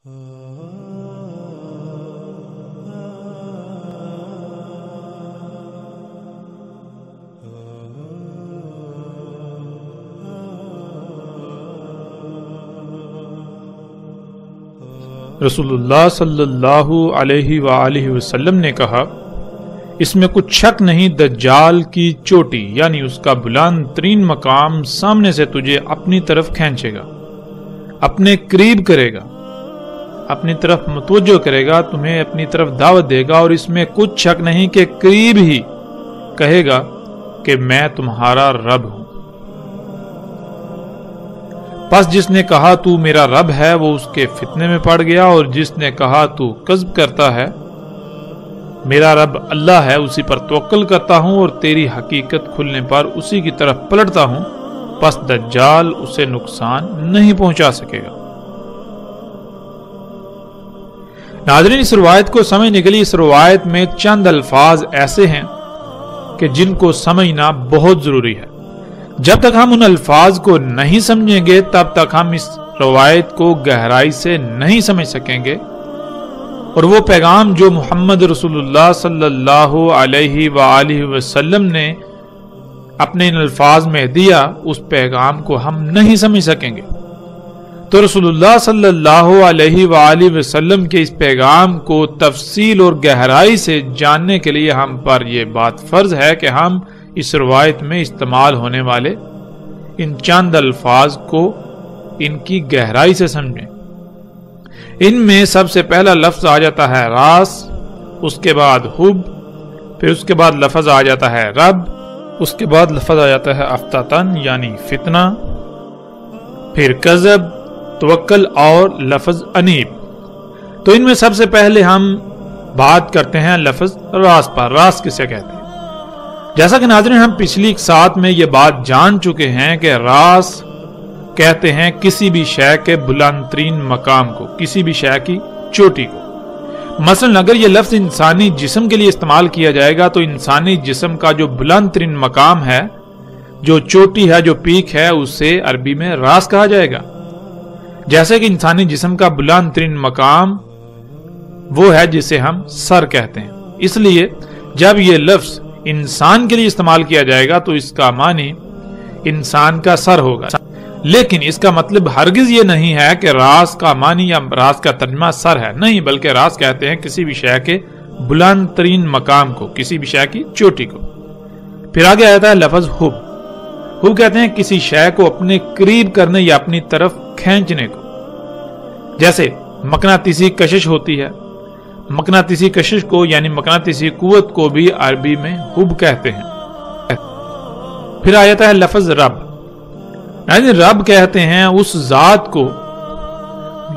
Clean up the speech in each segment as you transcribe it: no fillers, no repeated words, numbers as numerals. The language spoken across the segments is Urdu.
رسول اللہ صلی اللہ علیہ وآلہ وسلم نے کہا، اس میں کچھ شک نہیں دجال کی چوٹی یعنی اس کا بلند ترین مقام سامنے سے تجھے اپنی طرف کھینچے گا، اپنے قریب کرے گا، اپنی طرف متوجہ کرے گا، تمہیں اپنی طرف دعوت دے گا، اور اس میں کچھ شک نہیں کہ قریب ہی کہے گا کہ میں تمہارا رب ہوں۔ پس جس نے کہا تو میرا رب ہے وہ اس کے فتنے میں پڑ گیا، اور جس نے کہا تو کذب کرتا ہے، میرا رب اللہ ہے، اسی پر توکل کرتا ہوں اور تیری حقیقت کھلنے پر اسی کی طرف پلٹتا ہوں، پس دجال اسے نقصان نہیں پہنچا سکے گا۔ ناظرین، اس روایت کو سمجھنے کے لیے اس روایت میں چند الفاظ ایسے ہیں کہ جن کو سمجھنا بہت ضروری ہے۔ جب تک ہم ان الفاظ کو نہیں سمجھیں گے تب تک ہم اس روایت کو گہرائی سے نہیں سمجھ سکیں گے، اور وہ پیغام جو محمد رسول اللہ صلی اللہ علیہ وآلہ وسلم نے اپنے ان الفاظ میں دیا، اس پیغام کو ہم نہیں سمجھ سکیں گے۔ تو رسول اللہ صلی اللہ علیہ وآلہ وسلم کے اس پیغام کو تفصیل اور گہرائی سے جاننے کے لیے ہم پر یہ بات فرض ہے کہ ہم اس روایت میں استعمال ہونے والے ان چند الفاظ کو ان کی گہرائی سے سمجھیں۔ ان میں سب سے پہلا لفظ آ جاتا ہے راس، اس کے بعد حب، پھر اس کے بعد لفظ آ جاتا ہے رب، اس کے بعد لفظ آ جاتا ہے افتتن یعنی فتنہ، پھر کذب، توکل اور لفظ انیب۔ تو ان میں سب سے پہلے ہم بات کرتے ہیں لفظ راس پر۔ راس کسے کہتے ہیں؟ جیسا کہ ناظرین ہم پچھلی ساتھ میں یہ بات جان چکے ہیں کہ راس کہتے ہیں کسی بھی شے کے بلند ترین مقام کو، کسی بھی شے کی چوٹی کو۔ مثلا اگر یہ لفظ انسانی جسم کے لیے استعمال کیا جائے گا تو انسانی جسم کا جو بلند ترین مقام ہے، جو چوٹی ہے، جو پیک ہے، اسے عربی میں راس کہا جائے گا۔ جیسے کہ انسانی جسم کا بلند ترین مقام وہ ہے جسے ہم سر کہتے ہیں۔ اس لیے جب یہ لفظ انسان کے لیے استعمال کیا جائے گا تو اس کا معنی انسان کا سر ہوگا، لیکن اس کا مطلب ہرگز یہ نہیں ہے کہ راس کا معنی یا راس کا ترجمہ سر ہے، نہیں، بلکہ راس کہتے ہیں کسی بھی شے کے بلند ترین مقام کو، کسی بھی شے کی چوٹی کو۔ پھر آگے آتا ہے لفظ حب۔ حب کہتے ہیں کسی شے کو اپنے قریب کرنے یا اپنی طرف کھینچنے کو۔ جیسے مقناطیسی کشش ہوتی ہے، مقناطیسی کشش کو یعنی مقناطیسی قوت کو بھی عربی میں حب کہتے ہیں۔ پھر آ جاتا ہے لفظ رب، یعنی رب کہتے ہیں اس ذات کو،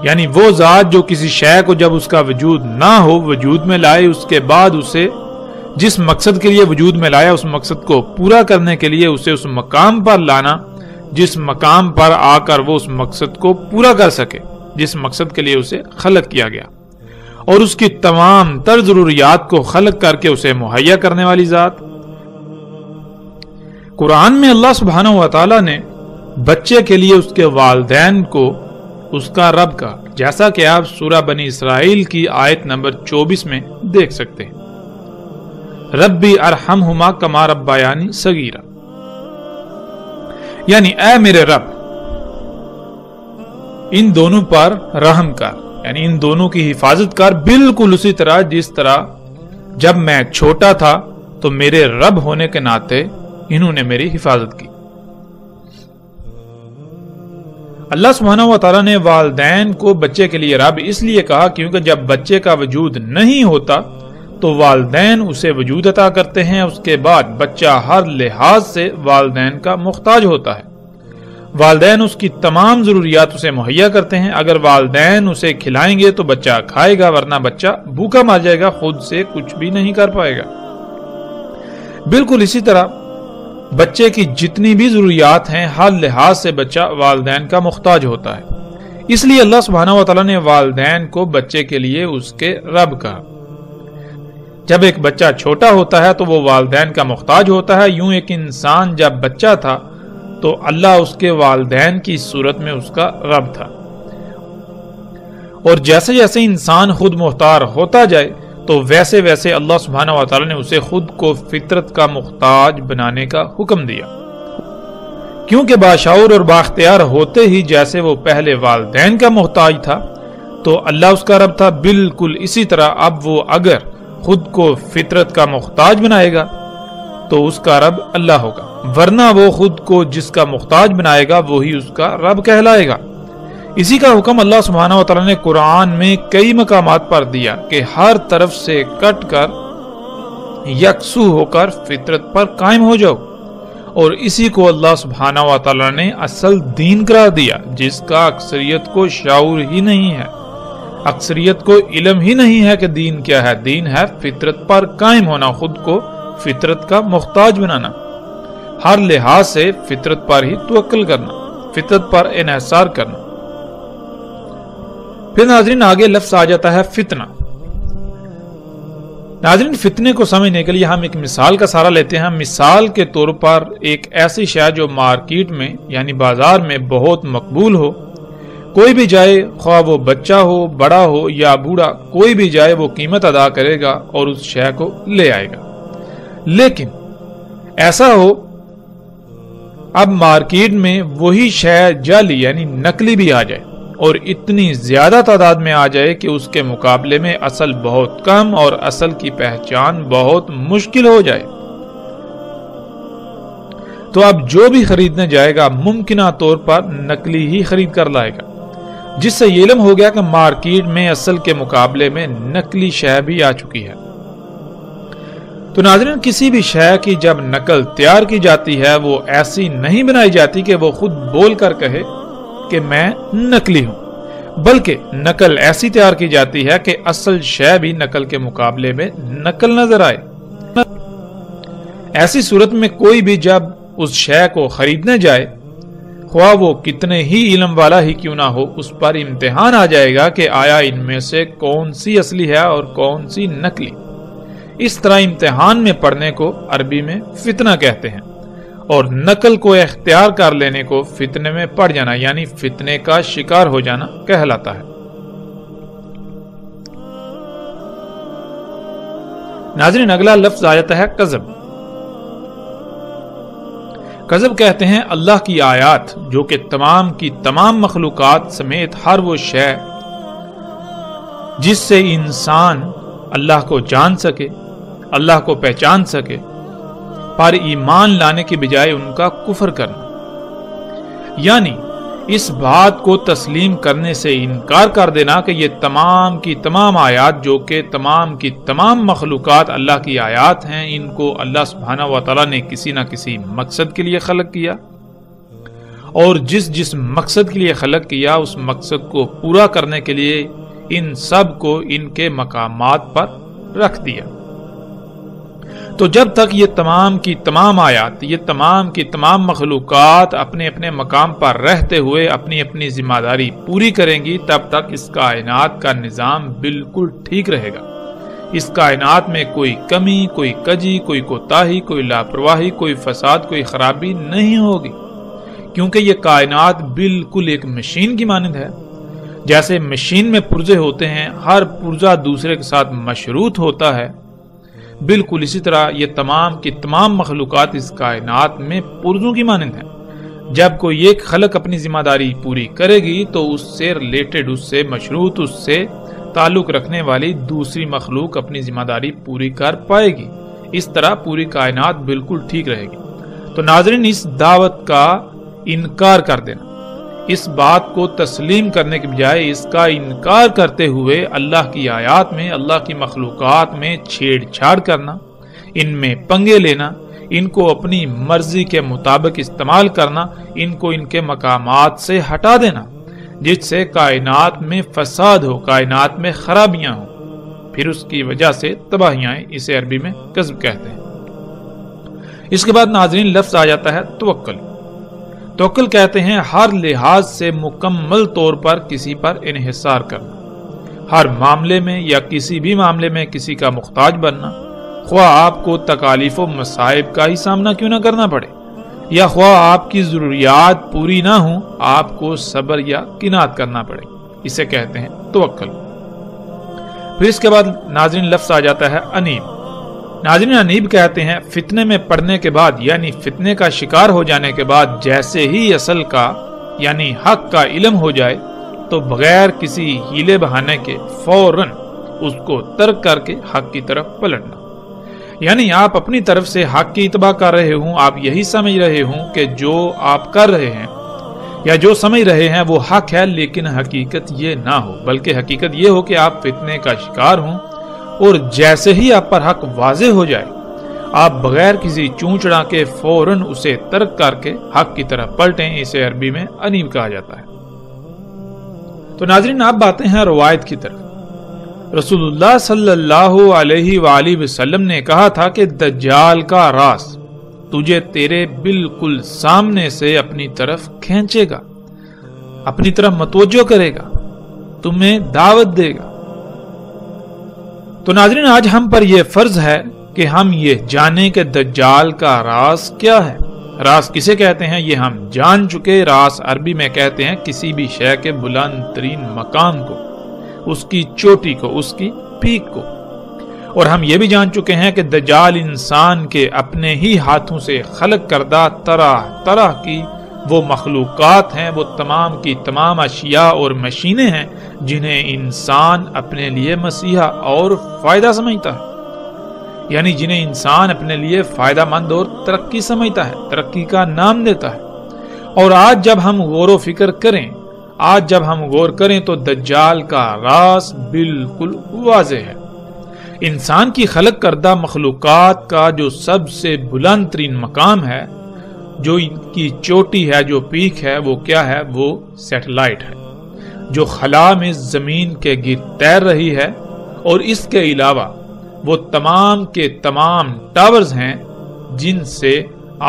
یعنی وہ ذات جو کسی شے کو جب اس کا وجود نہ ہو وجود میں لائے، اس کے بعد اسے جس مقصد کے لیے وجود میں لایا اس مقصد کو پورا کرنے کے لیے اسے اس مقام پر لانا جس مقام پر آ کر وہ اس مقصد کو پورا کر سکے جس مقصد کے لیے اسے خلق کیا گیا، اور اس کی تمام تر ضروریات کو خلق کر کے اسے مہیا کرنے والی ذات۔ قرآن میں اللہ سبحانہ و تعالی نے بچے کے لیے اس کے والدین کو اس کا رب کہا، جیسا کہ آپ سورہ بنی اسرائیل کی آیت نمبر 24 میں دیکھ سکتے ہیں، ربی ارحمہما کما ربیانی صغیرا، یعنی اے میرے رب ان دونوں پر رحم کر، یعنی ان دونوں کی حفاظت کر، بالکل اسی طرح جس طرح جب میں چھوٹا تھا تو میرے رب ہونے کے ناطے انہوں نے میری حفاظت کی۔ اللہ سبحانہ و تعالیٰ نے والدین کو بچے کے لیے رب اس لیے کہا کیونکہ جب بچے کا وجود نہیں ہوتا تو والدین اسے وجود عطا کرتے ہیں، اس کے بعد بچہ ہر لحاظ سے والدین کا محتاج ہوتا ہے، والدین اس کی تمام ضروریات اسے مہیا کرتے ہیں۔ اگر والدین اسے کھلائیں گے تو بچہ کھائے گا، ورنہ بچہ بھوکا مر جائے گا، خود سے کچھ بھی نہیں کر پائے گا۔ بالکل اسی طرح بچے کی جتنی بھی ضروریات ہیں ہر لحاظ سے بچہ والدین کا محتاج ہوتا ہے، اس لیے اللہ سبحانہ و تعالیٰ نے والدین کو بچے کے لیے اس کے رب کہا۔ جب ایک بچہ چھوٹا ہوتا ہے تو وہ والدین کا محتاج ہوتا ہے، یوں ایک انسان جب بچہ تھا تو اللہ اس کے والدین کی صورت میں اس کا رب تھا، اور جیسے جیسے انسان خود مختار ہوتا جائے تو ویسے ویسے اللہ سبحانہ و تعالی نے اسے خود کو فطرت کا محتاج بنانے کا حکم دیا، کیونکہ باشعور اور بااختیار ہوتے ہی جیسے وہ پہلے والدین کا محتاج تھا تو اللہ اس کا رب تھا، بالکل اسی طرح اب وہ اگر خود کو فطرت کا محتاج بنائے گا تو اس کا رب اللہ ہوگا، ورنہ وہ خود کو جس کا محتاج بنائے گا وہی اس کا رب کہلائے گا۔ اسی کا حکم اللہ سبحانہ و تعالی نے قرآن میں کئی مقامات پر دیا کہ ہر طرف سے کٹ کر یکسو ہو کر فطرت پر قائم ہو جاؤ، اور اسی کو اللہ سبحانہ و تعالی نے اصل دین قرار دیا، جس کا اکثریت کو شعور ہی نہیں ہے، اکثریت کو علم ہی نہیں ہے کہ دین کیا ہے۔ دین ہے فطرت پر قائم ہونا، خود کو فطرت کا محتاج بنانا، ہر لحاظ سے فطرت پر ہی توکل کرنا، فطرت پر انحصار کرنا۔ پھر ناظرین آگے لفظ آ جاتا ہے فتنہ۔ ناظرین فتنے کو سمجھنے کے لیے ہم ایک مثال کا سہارا لیتے ہیں۔ مثال کے طور پر ایک ایسی شے جو مارکیٹ میں یعنی بازار میں بہت مقبول ہو، کوئی بھی جائے، خواہ وہ بچہ ہو، بڑا ہو یا بوڑھا، کوئی بھی جائے وہ قیمت ادا کرے گا اور اس شے کو لے آئے گا۔ لیکن ایسا ہو اب مارکیٹ میں وہی شے جعلی یعنی نقلی بھی آ جائے اور اتنی زیادہ تعداد میں آ جائے کہ اس کے مقابلے میں اصل بہت کم اور اصل کی پہچان بہت مشکل ہو جائے، تو اب جو بھی خریدنے جائے گا ممکنہ طور پر نقلی ہی خرید کر لائے گا، جس سے یہ علم ہو گیا کہ مارکیٹ میں اصل کے مقابلے میں نقلی شے بھی آ چکی ہے۔ تو ناظرین کسی بھی شے کی جب نقل تیار کی جاتی ہے وہ ایسی نہیں بنائی جاتی کہ وہ خود بول کر کہے کہ میں نقلی ہوں، بلکہ نقل ایسی تیار کی جاتی ہے کہ اصل شے بھی نقل کے مقابلے میں نقل نظر آئے۔ ایسی صورت میں کوئی بھی جب اس شے کو خریدنے جائے، خواہ وہ کتنے ہی علم والا ہی کیوں نہ ہو، اس پر امتحان آ جائے گا کہ آیا ان میں سے کون سی اصلی ہے اور کون سی نقلی۔ اس طرح امتحان میں پڑھنے کو عربی میں فتنہ کہتے ہیں، اور نقل کو اختیار کر لینے کو فتنے میں پڑ جانا یعنی فتنے کا شکار ہو جانا کہلاتا ہے۔ ناظرین اگلا لفظ آ جاتا ہے کذب۔ کذب کہتے ہیں اللہ کی آیات جو کہ تمام کی تمام مخلوقات سمیت ہر وہ شے جس سے انسان اللہ کو جان سکے، اللہ کو پہچان سکے، پر ایمان لانے کی بجائے ان کا کفر کرنا، یعنی اس بات کو تسلیم کرنے سے انکار کر دینا کہ یہ تمام کی تمام آیات جو کہ تمام کی تمام مخلوقات اللہ کی آیات ہیں، ان کو اللہ سبحانہ و تعالی نے کسی نہ کسی مقصد کے لیے خلق کیا، اور جس مقصد کے لیے خلق کیا اس مقصد کو پورا کرنے کے لیے ان سب کو ان کے مقامات پر رکھ دیا۔ تو جب تک یہ تمام کی تمام آیات، یہ تمام کی تمام مخلوقات اپنے اپنے مقام پر رہتے ہوئے اپنی اپنی ذمہ داری پوری کریں گی، تب تک اس کائنات کا نظام بالکل ٹھیک رہے گا۔ اس کائنات میں کوئی کمی، کوئی کجی، کوئی کوتاہی، کوئی لاپرواہی، کوئی فساد، کوئی خرابی نہیں ہوگی، کیونکہ یہ کائنات بالکل ایک مشین کی مانند ہے۔ جیسے مشین میں پرزے ہوتے ہیں، ہر پرزہ دوسرے کے ساتھ مشروط ہوتا ہے، بالکل اسی طرح یہ تمام کی تمام مخلوقات اس کائنات میں پرزوں کی مانند ہیں۔ جب کوئی ایک خلق اپنی ذمہ داری پوری کرے گی تو اس سے ریلیٹڈ، اس سے مشروط، اس سے تعلق رکھنے والی دوسری مخلوق اپنی ذمہ داری پوری کر پائے گی۔ اس طرح پوری کائنات بالکل ٹھیک رہے گی۔ تو ناظرین اس دعوت کا انکار کر دینا، اس بات کو تسلیم کرنے کے بجائے اس کا انکار کرتے ہوئے اللہ کی آیات میں، اللہ کی مخلوقات میں چھیڑ چھاڑ کرنا، ان میں پنگے لینا، ان کو اپنی مرضی کے مطابق استعمال کرنا، ان کو ان کے مقامات سے ہٹا دینا، جس سے کائنات میں فساد ہو، کائنات میں خرابیاں ہوں، پھر اس کی وجہ سے تباہیاں، اسے عربی میں کذب کہتے ہیں۔ اس کے بعد ناظرین لفظ آ جاتا ہے توکل۔ توکل کہتے ہیں ہر لحاظ سے مکمل طور پر کسی پر انحصار کرنا، ہر معاملے میں یا کسی بھی معاملے میں کسی کا محتاج بننا، خواہ آپ کو تکالیف و مصائب کا ہی سامنا کیوں نہ کرنا پڑے، یا خواہ آپ کی ضروریات پوری نہ ہوں، آپ کو صبر یا قناعت کرنا پڑے، اسے کہتے ہیں توکل۔ پھر اس کے بعد ناظرین لفظ آ جاتا ہے انیب۔ ناظرین انیب کہتے ہیں فتنے میں پڑنے کے بعد یعنی فتنے کا شکار ہو جانے کے بعد جیسے ہی اصل کا یعنی حق کا علم ہو جائے تو بغیر کسی ہیلے بہانے کے فوراً اس کو ترک کر کے حق کی طرف پلٹنا۔ یعنی آپ اپنی طرف سے حق کی اتباع کر رہے ہوں، آپ یہی سمجھ رہے ہوں کہ جو آپ کر رہے ہیں یا جو سمجھ رہے ہیں وہ حق ہے، لیکن حقیقت یہ نہ ہو، بلکہ حقیقت یہ ہو کہ آپ فتنے کا شکار ہوں اور جیسے ہی آپ پر حق واضح ہو جائے آپ بغیر کسی چونچڑا کے فوراً اسے ترک کر کے حق کی طرف پلٹیں۔ اسے عربی میں انیب کہا جاتا ہے۔ تو ناظرین آپ باتیں ہیں روایت کی طرف۔ رسول اللہ صلی اللہ علیہ وآلہ وسلم نے کہا تھا کہ دجال کا راز تجھے تیرے بالکل سامنے سے اپنی طرف کھینچے گا، اپنی طرف متوجہ کرے گا، تمہیں دعوت دے گا۔ تو ناظرین آج ہم پر یہ فرض ہے کہ ہم یہ جانیں کہ دجال کا راز کیا ہے۔ راز کسے کہتے ہیں یہ ہم جان چکے۔ راز عربی میں کہتے ہیں کسی بھی شے کے بلند ترین مقام کو، اس کی چوٹی کو، اس کی پیک کو۔ اور ہم یہ بھی جان چکے ہیں کہ دجال انسان کے اپنے ہی ہاتھوں سے خلق کردہ طرح طرح کی وہ مخلوقات ہیں، وہ تمام کی تمام اشیاء اور مشینیں ہیں جنہیں انسان اپنے لیے مسیحا اور فائدہ سمجھتا ہے، یعنی جنہیں انسان اپنے لیے فائدہ مند اور ترقی سمجھتا ہے، ترقی کا نام دیتا ہے۔ اور آج جب ہم غور و فکر کریں، آج جب ہم غور کریں تو دجال کا راز بالکل واضح ہے۔ انسان کی خلق کردہ مخلوقات کا جو سب سے بلند ترین مقام ہے، جو ان کی چوٹی ہے، جو پیک ہے، وہ کیا ہے؟ وہ سیٹلائٹ ہے جو خلا میں زمین کے گرد تیر رہی ہے، اور اس کے علاوہ وہ تمام کے تمام ٹاورز ہیں جن سے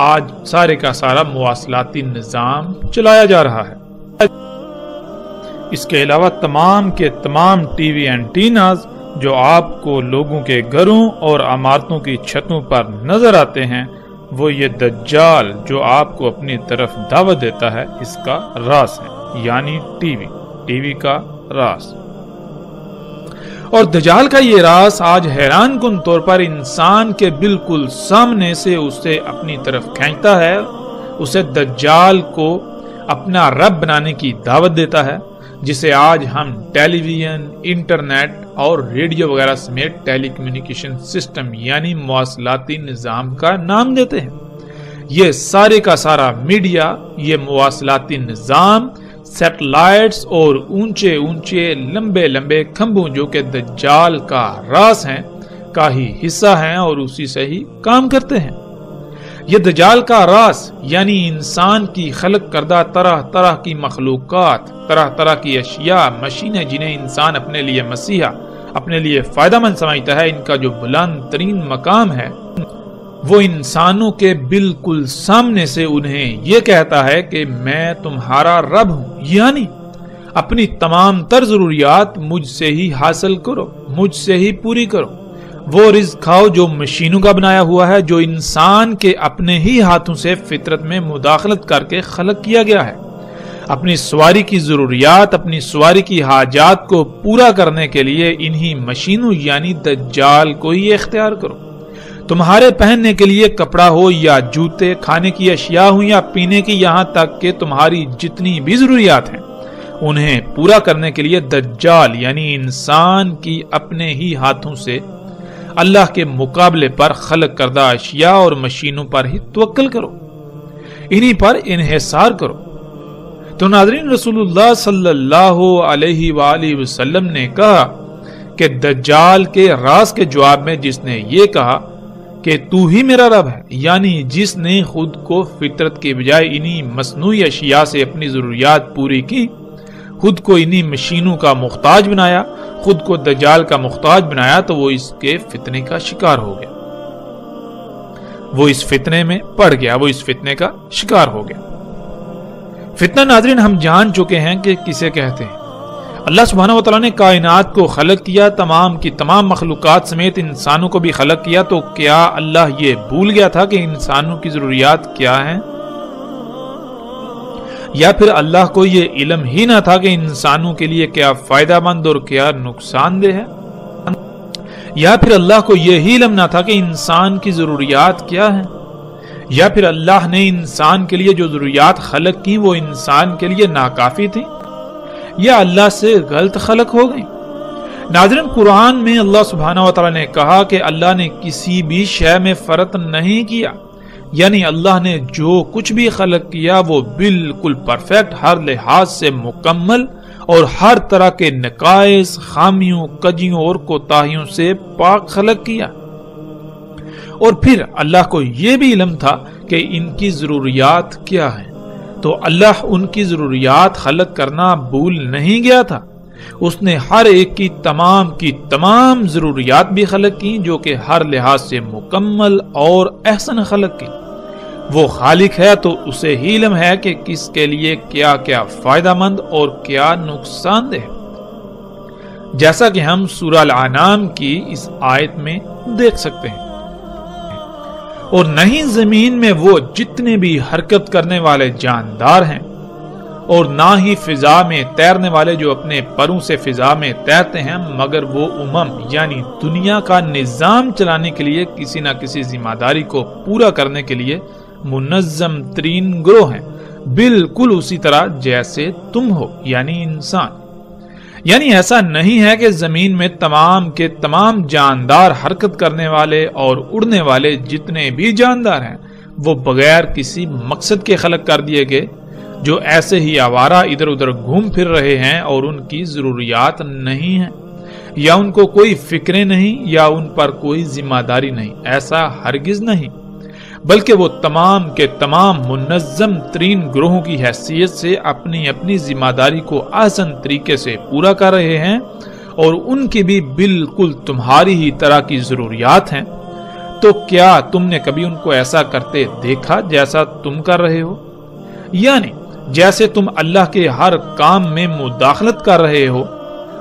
آج سارے کا سارا مواصلاتی نظام چلایا جا رہا ہے۔ اس کے علاوہ تمام کے تمام ٹی وی اینٹیناز جو آپ کو لوگوں کے گھروں اور عمارتوں کی چھتوں پر نظر آتے ہیں، وہ یہ دجال جو آپ کو اپنی طرف دعوت دیتا ہے اس کا راز ہے، یعنی ٹی وی کا راز۔ اور دجال کا یہ راز آج حیران کن طور پر انسان کے بالکل سامنے سے اسے اپنی طرف کھینچتا ہے، اسے دجال کو اپنا رب بنانے کی دعوت دیتا ہے، جسے آج ہم ٹیلی ویژن، انٹرنیٹ اور ریڈیو وغیرہ سمیت ٹیلی کمیونیکیشن سسٹم یعنی مواصلاتی نظام کا نام دیتے ہیں۔ یہ سارے کا سارا میڈیا، یہ مواصلاتی نظام، سیٹلائٹس اور اونچے اونچے لمبے لمبے کھمبوں جو کہ دجال کا راز ہیں کا ہی حصہ ہیں اور اسی سے ہی کام کرتے ہیں۔ یہ دجال کا راز یعنی انسان کی خلق کردہ طرح طرح کی مخلوقات، طرح طرح کی اشیاء، مشینیں جنہیں انسان اپنے لیے مسیحا، اپنے لیے فائدہ مند سمجھتا ہے، ان کا جو بلند ترین مقام ہے وہ انسانوں کے بالکل سامنے سے انہیں یہ کہتا ہے کہ میں تمہارا رب ہوں، یعنی اپنی تمام تر ضروریات مجھ سے ہی حاصل کرو، مجھ سے ہی پوری کرو۔ وہ رزق کھاؤ جو مشینوں کا بنایا ہوا ہے، جو انسان کے اپنے ہی ہاتھوں سے فطرت میں مداخلت کر کے خلق کیا گیا ہے۔ اپنی سواری کی ضروریات، اپنی سواری کی حاجات کو پورا کرنے کے لیے انہی مشینوں یعنی دجال کو ہی اختیار کرو۔ تمہارے پہننے کے لیے کپڑا ہو یا جوتے، کھانے کی اشیاء ہو یا پینے کی، یہاں تک کہ تمہاری جتنی بھی ضروریات ہیں انہیں پورا کرنے کے لیے دجال یعنی انسان کی اپنے ہی ہاتھوں سے اللہ کے مقابلے پر خلق کردہ اشیاء اور مشینوں پر ہی توکل کرو، انہی پر انحصار کرو۔ تو ناظرین رسول اللہ صلی اللہ علیہ وآلہ وسلم نے کہا کہ دجال کے راز کے جواب میں جس نے یہ کہا کہ تو ہی میرا رب ہے، یعنی جس نے خود کو فطرت کے بجائے انہی مصنوعی اشیاء سے اپنی ضروریات پوری کی، خود کو انہی مشینوں کا محتاج بنایا، خود کو دجال کا محتاج بنایا، تو وہ اس کے فتنے کا شکار ہو گیا، وہ اس فتنے میں پڑ گیا، وہ اس فتنے کا شکار ہو گیا۔ فتنہ ناظرین ہم جان چکے ہیں کہ کسے کہتے ہیں۔ اللہ سبحانہ وتعالی نے کائنات کو خلق کیا، تمام کی تمام مخلوقات سمیت انسانوں کو بھی خلق کیا، تو کیا اللہ یہ بھول گیا تھا کہ انسانوں کی ضروریات کیا ہیں؟ یا پھر اللہ کو یہ علم ہی نہ تھا کہ انسانوں کے لیے کیا فائدہ مند اور کیا نقصان دہ ہے؟ یا پھر اللہ کو یہی علم نہ تھا کہ انسان کی ضروریات کیا ہیں؟ یا پھر اللہ نے انسان کے لیے جو ضروریات خلق کی وہ انسان کے لیے ناکافی تھی، یا اللہ سے غلط خلق ہو گئی؟ ناظرین، قرآن میں اللہ سبحانہ و تعالی نے کہا کہ اللہ نے کسی بھی شے میں فرق نہیں کیا، یعنی اللہ نے جو کچھ بھی خلق کیا وہ بالکل پرفیکٹ، ہر لحاظ سے مکمل اور ہر طرح کے نقائص، خامیوں، کجیوں اور کوتاہیوں سے پاک خلق کیا۔ اور پھر اللہ کو یہ بھی علم تھا کہ ان کی ضروریات کیا ہیں، تو اللہ ان کی ضروریات خلق کرنا بھول نہیں گیا تھا۔ اس نے ہر ایک کی تمام ضروریات بھی خلق کی، جو کہ ہر لحاظ سے مکمل اور احسن خلق کی۔ وہ خالق ہے تو اسے ہی علم ہے کہ کس کے لیے کیا کیا فائدہ مند اور کیا نقصان دہ، جیسا کہ ہم سورہ الانعام کی اس آیت میں دیکھ سکتے ہیں۔ اور نہیں زمین میں وہ جتنے بھی حرکت کرنے والے جاندار ہیں، اور نہ ہی فضا میں تیرنے والے جو اپنے پروں سے فضا میں تیرتے ہیں، مگر وہ یعنی دنیا کا نظام چلانے کے لیے کسی نہ کسی ذمہ داری کو پورا کرنے کے لیے منظم ترین گروہ ہیں، بالکل اسی طرح جیسے تم ہو، یعنی انسان۔ یعنی ایسا نہیں ہے کہ زمین میں تمام کے تمام جاندار، حرکت کرنے والے اور اڑنے والے جتنے بھی جاندار ہیں وہ بغیر کسی مقصد کے خلق کر دیے گئے، جو ایسے ہی آوارہ ادھر ادھر گھوم پھر رہے ہیں اور ان کی ضروریات نہیں ہیں، یا ان کو کوئی فکریں نہیں، یا ان پر کوئی ذمہ داری نہیں۔ ایسا ہرگز نہیں، بلکہ وہ تمام کے تمام منظم ترین گروہوں کی حیثیت سے اپنی اپنی ذمہ داری کو احسن طریقے سے پورا کر رہے ہیں، اور ان کی بھی بالکل تمہاری ہی طرح کی ضروریات ہیں۔ تو کیا تم نے کبھی ان کو ایسا کرتے دیکھا جیسا تم کر رہے ہو؟ یعنی جیسے تم اللہ کے ہر کام میں مداخلت کر رہے ہو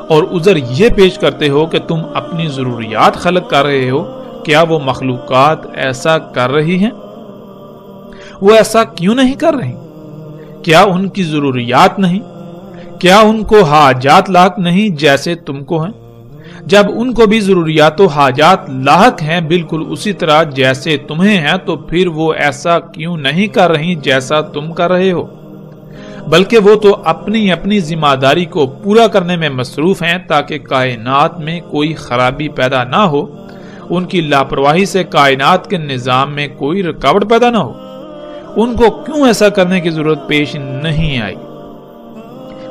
اور عذر یہ پیش کرتے ہو کہ تم اپنی ضروریات خلق کر رہے ہو، کیا وہ مخلوقات ایسا کر رہی ہیں؟ وہ ایسا کیوں نہیں کر رہی؟ کیا ان کی ضروریات نہیں؟ کیا ان کو حاجات لاحق نہیں جیسے تم کو ہیں؟ جب ان کو بھی ضروریات و حاجات لاحق ہیں بالکل اسی طرح جیسے تمہیں ہیں، تو پھر وہ ایسا کیوں نہیں کر رہی جیسا تم کر رہے ہو؟ بلکہ وہ تو اپنی اپنی ذمہ داری کو پورا کرنے میں مصروف ہیں تاکہ کائنات میں کوئی خرابی پیدا نہ ہو، ان کی لاپرواہی سے کائنات کے نظام میں کوئی رکاوٹ پیدا نہ ہو۔ ان کو کیوں ایسا کرنے کی ضرورت پیش نہیں آئی؟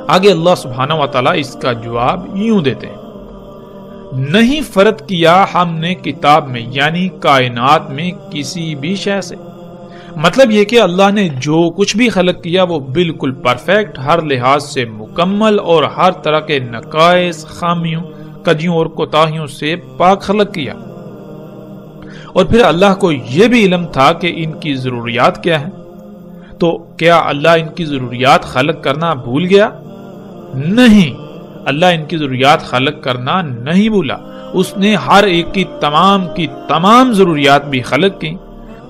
آگے اللہ سبحانہ و تعالیٰ اس کا جواب یوں دیتے ہیں، نہیں فرض کیا ہم نے کتاب میں، یعنی کائنات میں کسی بھی شے سے۔ مطلب یہ کہ اللہ نے جو کچھ بھی خلق کیا وہ بالکل پرفیکٹ، ہر لحاظ سے مکمل اور ہر طرح کے نقائص، خامیوں، کجیوں اور کوتاہیوں سے پاک خلق کیا۔ اور پھر اللہ کو یہ بھی علم تھا کہ ان کی ضروریات کیا ہیں۔ تو کیا اللہ ان کی ضروریات خلق کرنا بھول گیا؟ نہیں، اللہ ان کی ضروریات خلق کرنا نہیں بھولا۔ اس نے ہر ایک کی تمام ضروریات بھی خلق کی،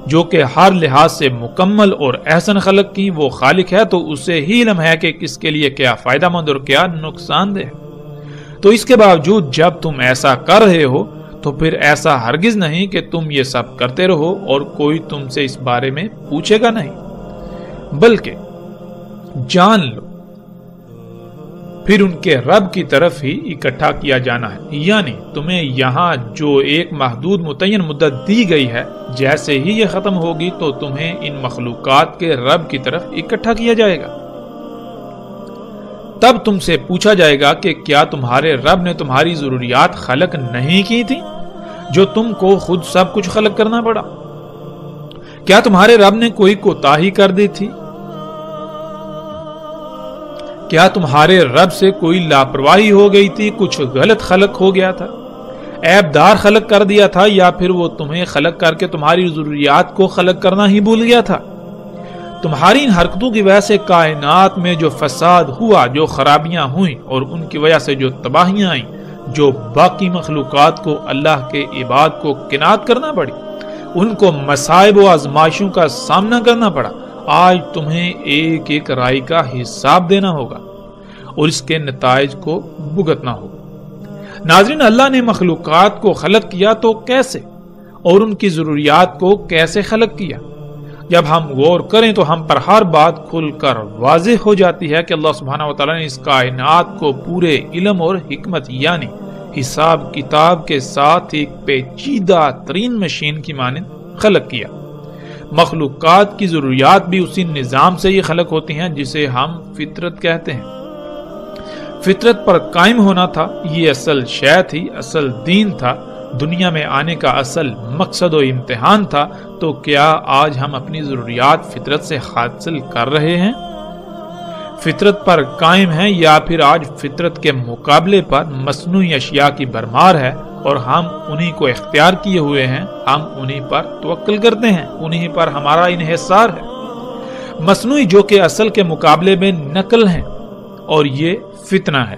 جو کہ ہر لحاظ سے مکمل اور احسن خلق کی۔ وہ خالق ہے تو اسے ہی علم ہے کہ کس کے لیے کیا فائدہ مند اور کیا نقصان دہ۔ تو اس کے باوجود جب تم ایسا کر رہے ہو تو پھر ایسا ہرگز نہیں کہ تم یہ سب کرتے رہو اور کوئی تم سے اس بارے میں پوچھے گا نہیں، بلکہ جان لو پھر ان کے رب کی طرف ہی اکٹھا کیا جانا ہے۔ یعنی تمہیں یہاں جو ایک محدود متعین مدت دی گئی ہے، جیسے ہی یہ ختم ہوگی تو تمہیں ان مخلوقات کے رب کی طرف اکٹھا کیا جائے گا۔ تب تم سے پوچھا جائے گا کہ کیا تمہارے رب نے تمہاری ضروریات خلق نہیں کی تھی، جو تم کو خود سب کچھ خلق کرنا پڑا؟ کیا تمہارے رب نے کوئی کوتاہی کر دی تھی؟ کیا تمہارے رب سے کوئی لاپرواہی ہو گئی تھی، کچھ غلط خلق ہو گیا تھا، عیب دار خلق کر دیا تھا، یا پھر وہ تمہیں خلق کر کے تمہاری ضروریات کو خلق کرنا ہی بھول گیا تھا؟ تمہاری ان حرکتوں کی وجہ سے کائنات میں جو فساد ہوا، جو خرابیاں ہوئیں اور ان کی وجہ سے جو تباہیاں آئیں، جو باقی مخلوقات کو، اللہ کے عباد کو کنات کرنا پڑی، ان کو مصائب و آزمائشوں کا سامنا کرنا پڑا، آج تمہیں ایک ایک رائے کا حساب دینا ہوگا اور اس کے نتائج کو بھگتنا ہوگا۔ ناظرین، اللہ نے مخلوقات کو خلق کیا تو کیسے اور ان کی ضروریات کو کیسے خلق کیا؟ جب ہم غور کریں تو ہم پر ہر بات کھل کر واضح ہو جاتی ہے کہ اللہ سبحانہ و تعالیٰ نے اس کائنات کو پورے علم اور حکمت یعنی حساب کتاب کے ساتھ ایک پیچیدہ ترین مشین کی مانند خلق کیا۔ مخلوقات کی ضروریات بھی اسی نظام سے یہ خلق ہوتی ہیں جسے ہم فطرت کہتے ہیں۔ فطرت پر قائم ہونا تھا، یہ اصل شے تھی، اصل دین تھا، دنیا میں آنے کا اصل مقصد و امتحان تھا۔ تو کیا آج ہم اپنی ضروریات فطرت سے حاصل کر رہے ہیں؟ فطرت پر قائم ہیں یا پھر آج فطرت کے مقابلے پر مصنوعی اشیاء کی بھرمار ہے اور ہم انہی کو اختیار کیے ہوئے ہیں، ہم انہی پر توکل کرتے ہیں، انہی پر ہمارا انحصار ہے۔ مصنوعی جو کہ اصل کے مقابلے میں نقل ہیں، اور یہ فتنہ ہے۔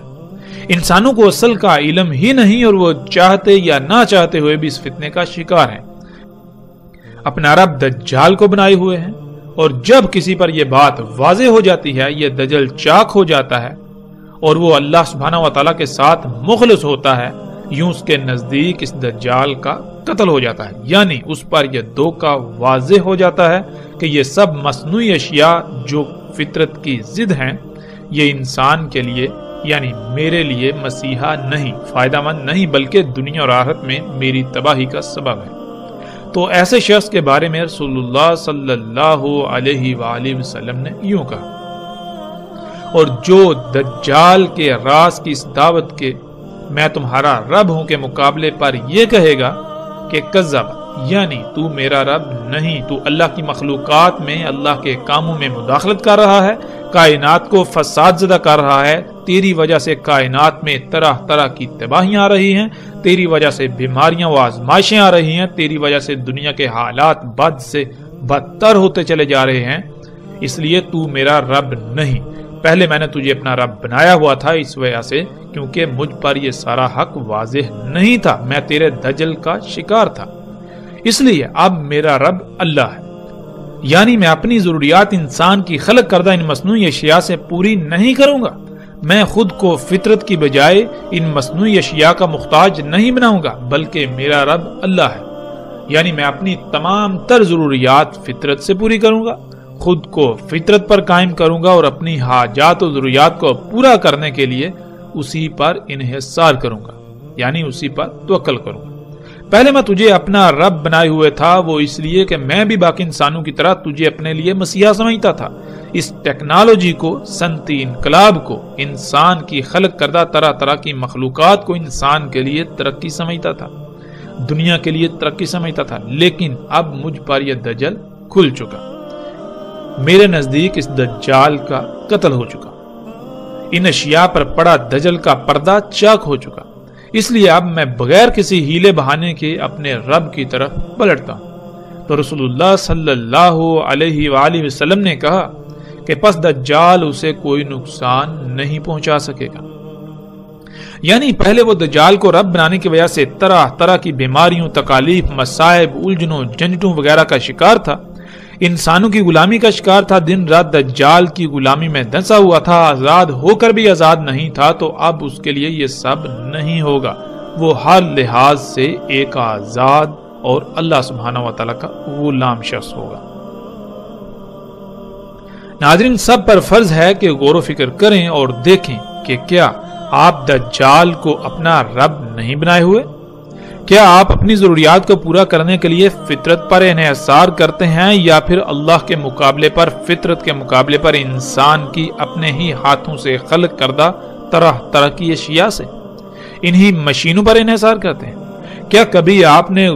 انسانوں کو اصل کا علم ہی نہیں اور وہ چاہتے یا نہ چاہتے ہوئے بھی اس فتنے کا شکار ہیں۔ اپنا رب دجال کو بنائے ہوئے ہیں، اور جب کسی پر یہ بات واضح ہو جاتی ہے، یہ دجل چاک ہو جاتا ہے اور وہ اللہ سبحانہ و تعالیٰ کے ساتھ مخلص ہوتا ہے، یوں اس کے نزدیک اس دجال کا قتل ہو جاتا ہے، یعنی اس پر یہ دھوکہ واضح ہو جاتا ہے کہ یہ سب مصنوعی اشیاء جو فطرت کی ضد ہیں، یہ انسان کے لیے یعنی میرے لیے مسیحا نہیں، فائدہ مند نہیں، بلکہ دنیا اور آخرت میں میری تباہی کا سبب ہے۔ تو ایسے شخص کے بارے میں رسول اللہ صلی اللہ علیہ وآلہ وسلم نے یوں کہا، اور جو دجال کے راز کی اس دعوت کے میں تمہارا رب ہوں کے مقابلے پر یہ کہے گا کہ کذب، یعنی تو میرا رب نہیں، تو اللہ کی مخلوقات میں اللہ کے کاموں میں مداخلت کر رہا ہے، کائنات کو فساد زدہ کر رہا ہے، تیری وجہ سے کائنات میں طرح طرح کی تباہیاں آ رہی ہیں، تیری وجہ سے بیماریاں و آزمائشیں آ رہی ہیں، تیری وجہ سے دنیا کے حالات بد سے بدتر ہوتے چلے جا رہے ہیں، اس لیے تو میرا رب نہیں۔ پہلے میں نے تجھے اپنا رب بنایا ہوا تھا اس وجہ سے کیونکہ مجھ پر یہ سارا حق واضح نہیں تھا، میں تیرے دجل کا شکار تھا، اس لیے اب میرا رب اللہ ہے، یعنی میں اپنی ضروریات انسان کی خلق کردہ ان مصنوعی اشیاء سے پوری نہیں کروں گا، میں خود کو فطرت کی بجائے ان مصنوعی اشیاء کا محتاج نہیں بناؤں گا، بلکہ میرا رب اللہ ہے، یعنی میں اپنی تمام تر ضروریات فطرت سے پوری کروں گا، خود کو فطرت پر قائم کروں گا اور اپنی حاجات و ضروریات کو پورا کرنے کے لیے اسی پر انحصار کروں گا، یعنی اسی پر توکل کروں گا۔ پہلے میں تجھے اپنا رب بنائے ہوئے تھا، وہ اس لیے کہ میں بھی باقی انسانوں کی طرح تجھے اپنے لیے مسیحا سمجھتا تھا، اس ٹیکنالوجی کو، صنعتی انقلاب کو، انسان کی خلق کردہ طرح طرح کی مخلوقات کو انسان کے لیے ترقی سمجھتا تھا، دنیا کے لیے ترقی سمجھتا تھا، لیکن اب مجھ پر یہ دجل کھل چکا، میرے نزدیک اس دجال کا قتل ہو چکا، ان اشیاء پر پڑا دجل کا پردہ چاک ہو چکا، اس لیے اب میں بغیر کسی ہیلے بہانے کے اپنے رب کی طرف پلٹتا ہوں۔ تو رسول اللہ صلی اللہ علیہ وآلہ وسلم نے کہا کہ پس دجال اسے کوئی نقصان نہیں پہنچا سکے گا، یعنی پہلے وہ دجال کو رب بنانے کی وجہ سے طرح طرح کی بیماریوں، تکالیف، مصائب، الجھنوں، جھنجھٹوں وغیرہ کا شکار تھا، انسانوں کی غلامی کا شکار تھا، دن رات دجال کی غلامی میں دھنسا ہوا تھا، آزاد ہو کر بھی آزاد نہیں تھا، تو اب اس کے لیے یہ سب نہیں ہوگا، وہ ہر لحاظ سے ایک آزاد اور اللہ سبحانہ و تعالیٰ کا غلام شخص ہوگا۔ ناظرین، سب پر فرض ہے کہ غور و فکر کریں اور دیکھیں کہ کیا آپ دجال کو اپنا رب نہیں بنائے ہوئے؟ کیا آپ اپنی ضروریات کو پورا کرنے کے لیے فطرت پر انحصار کرتے ہیں یا پھر اللہ کے مقابلے پر، فطرت کے مقابلے پر انسان کی اپنے ہی ہاتھوں سے خلق کردہ طرح طرح کی اشیاء سے، انہی مشینوں پر انحصار کرتے ہیں؟ کیا کبھی آپ نے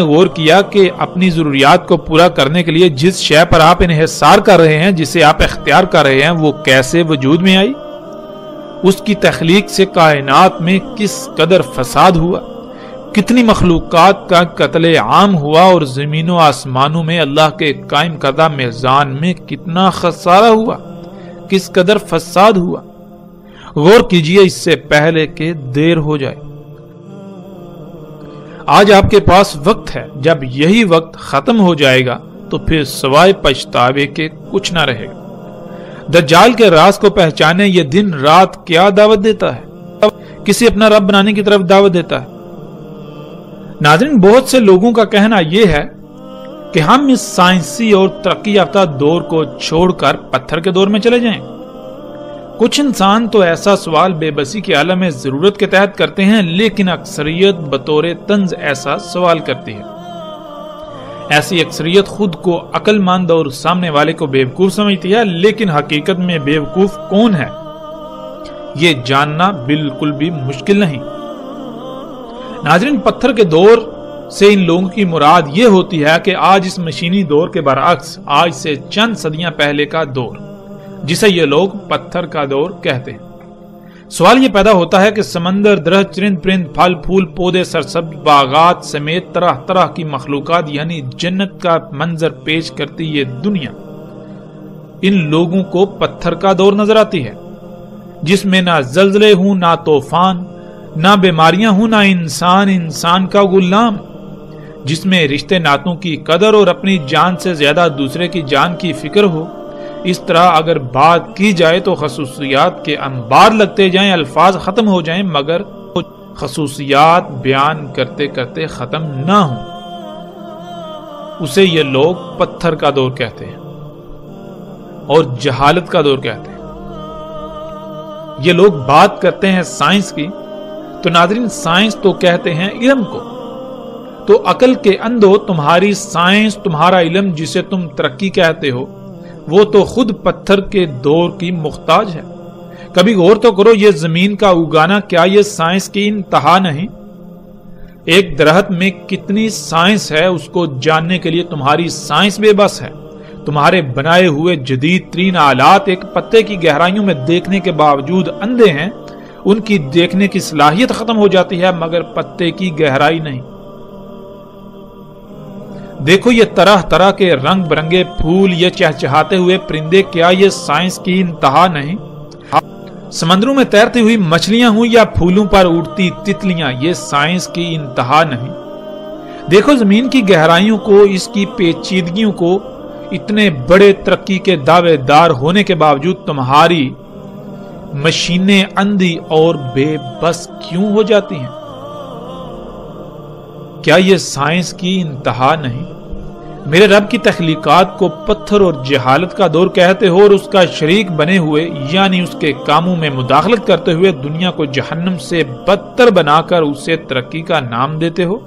غور کیا کہ اپنی ضروریات کو پورا کرنے کے لیے جس شے پر آپ انحصار کر رہے ہیں، جسے آپ اختیار کر رہے ہیں، وہ کیسے وجود میں آئی؟ اس کی تخلیق سے کائنات میں کس قدر فساد ہوا، کتنی مخلوقات کا قتل عام ہوا، اور زمین و آسمانوں میں اللہ کے قائم کردہ میزان میں کتنا خسارہ ہوا، کس قدر فساد ہوا۔ غور کیجئے اس سے پہلے کہ دیر ہو جائے۔ آج آپ کے پاس وقت ہے، جب یہی وقت ختم ہو جائے گا تو پھر سوائے پچھتاوے کے کچھ نہ رہے گا۔ دجال کے راز کو پہچانے یہ دن رات کیا دعوت دیتا ہے؟ کسی اپنا رب بنانے کی طرف دعوت دیتا ہے۔ ناظرین، بہت سے لوگوں کا کہنا یہ ہے کہ ہم اس سائنسی اور ترقی یافتہ دور کو چھوڑ کر پتھر کے دور میں چلے جائیں۔ کچھ انسان تو ایسا سوال بے بسی کے عالم میں ضرورت کے تحت کرتے ہیں، لیکن اکثریت بطور طنز ایسا سوال کرتی ہے۔ ایسی اکثریت خود کو عقل مند اور سامنے والے کو بیوقوف سمجھتی ہے، لیکن حقیقت میں بیوقوف کون ہے یہ جاننا بالکل بھی مشکل نہیں۔ ناظرین، پتھر کے دور سے ان لوگوں کی مراد یہ ہوتی ہے کہ آج اس مشینی دور کے برعکس آج سے چند صدیاں پہلے کا دور، جسے یہ لوگ پتھر کا دور کہتے ہیں۔ سوال یہ پیدا ہوتا ہے کہ سمندر، درخت، چرند پرند، پھل پھول، پودے، سرسبز باغات سمیت طرح طرح کی مخلوقات یعنی جنت کا منظر پیش کرتی یہ دنیا ان لوگوں کو پتھر کا دور نظر آتی ہے، جس میں نہ زلزلے ہوں، نہ طوفان، نہ بیماریاں ہوں، نہ انسان کا غلام، جس میں رشتے ناتوں کی قدر اور اپنی جان سے زیادہ دوسرے کی جان کی فکر ہو۔ اس طرح اگر بات کی جائے تو خصوصیات کے انبار لگتے جائیں، الفاظ ختم ہو جائیں، مگر خصوصیات بیان کرتے کرتے ختم نہ ہوں۔ اسے یہ لوگ پتھر کا دور کہتے ہیں اور جہالت کا دور کہتے ہیں۔ یہ لوگ بات کرتے ہیں سائنس کی، تو ناظرین سائنس تو کہتے ہیں علم کو۔ تو عقل کے اندھو تمہاری سائنس، تمہارا علم جسے تم ترقی کہتے ہو، وہ تو خود پتھر کے دور کی محتاج ہے۔ کبھی غور تو کرو، یہ زمین کا اگانا کیا یہ سائنس کی انتہا نہیں؟ ایک درخت میں کتنی سائنس ہے، اس کو جاننے کے لیے تمہاری سائنس بے بس ہے۔ تمہارے بنائے ہوئے جدید ترین آلات ایک پتے کی گہرائیوں میں دیکھنے کے باوجود اندھے ہیں، ان کی دیکھنے کی صلاحیت ختم ہو جاتی ہے، مگر پتے کی گہرائی نہیں۔ دیکھو یہ طرح طرح کے رنگ برنگے پھول، یہ چہچہاتے ہوئے پرندے، کیا یہ سائنس کی انتہا نہیں؟ سمندروں میں تیرتی ہوئی مچھلیاں ہوں یا پھولوں پر اڑتی تتلیاں، یہ سائنس کی انتہا نہیں؟ دیکھو زمین کی گہرائیوں کو، اس کی پیچیدگیوں کو، اتنے بڑے ترقی کے دعوے دار ہونے کے باوجود تمہاری مشینیں اندھی اور بے بس کیوں ہو جاتی ہیں؟ کیا یہ سائنس کی انتہا نہیں؟ میرے رب کی تخلیقات کو پتھر اور جہالت کا دور کہتے ہو اور اس کا شریک بنے ہوئے یعنی اس کے کاموں میں مداخلت کرتے ہوئے دنیا کو جہنم سے بدتر بنا کر اسے ترقی کا نام دیتے ہو۔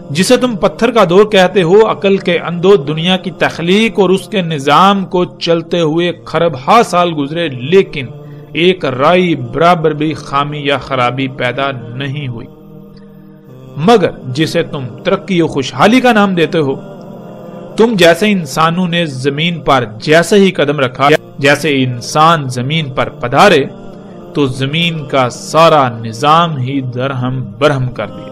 جسے تم پتھر کا دور کہتے ہو، عقل کے اندھو دنیا کی تخلیق اور اس کے نظام کو چلتے ہوئے خرب ہا سال گزرے، لیکن ایک رائی برابر بھی خامی یا خرابی پیدا نہیں ہوئی۔ مگر جسے تم ترقی و خوشحالی کا نام دیتے ہو، تم جیسے انسانوں نے زمین پر جیسے ہی قدم رکھا، جیسے انسان زمین پر پدھارے تو زمین کا سارا نظام ہی درہم برہم کر دیا۔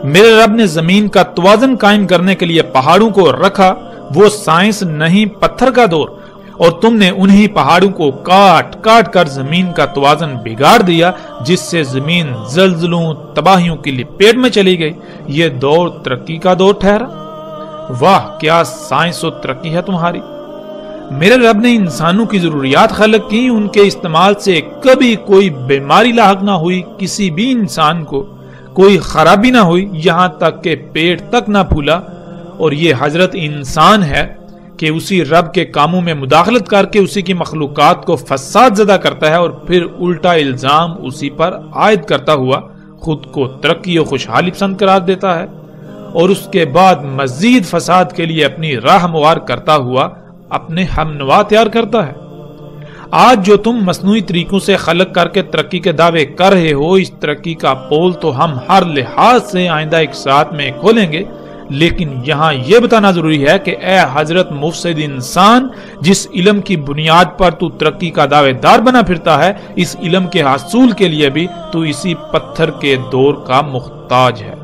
میرے رب نے زمین کا توازن قائم کرنے کے لیے پہاڑوں کو رکھا، وہ سائنس نہیں پتھر کا دور، اور تم نے انہی پہاڑوں کو کاٹ کاٹ کر زمین کا توازن بگاڑ دیا، جس سے زمین زلزلوں تباہیوں کی لپیٹ میں چلی گئی۔ یہ دور ترقی کا دور ٹھہرا۔ واہ کیا سائنس و ترقی ہے تمہاری۔ میرے رب نے انسانوں کی ضروریات خلق کی، ان کے استعمال سے کبھی کوئی بیماری لاحق نہ ہوئی، کسی بھی انسان کو کوئی خرابی نہ ہوئی، یہاں تک کہ پیٹ تک نہ پھولا۔ اور یہ حضرت انسان ہے کہ اسی رب کے کاموں میں مداخلت کر کے اسی کی مخلوقات کو فساد زدہ کرتا ہے اور پھر الٹا الزام اسی پر عائد کرتا ہوا خود کو ترقی و خوشحالی پسند قرار دیتا ہے، اور اس کے بعد مزید فساد کے لیے اپنی راہ ہموار کرتا ہوا اپنے ہم نوا تیار کرتا ہے۔ آج جو تم مصنوعی طریقوں سے خلق کر کے ترقی کے دعوے کر رہے ہو، اس ترقی کا پول تو ہم ہر لحاظ سے آئندہ ایک ساتھ میں کھولیں گے، لیکن یہاں یہ بتانا ضروری ہے کہ اے حضرت مفسد انسان، جس علم کی بنیاد پر تو ترقی کا دعوے دار بنا پھرتا ہے، اس علم کے حصول کے لیے بھی تو اسی پتھر کے دور کا محتاج ہے،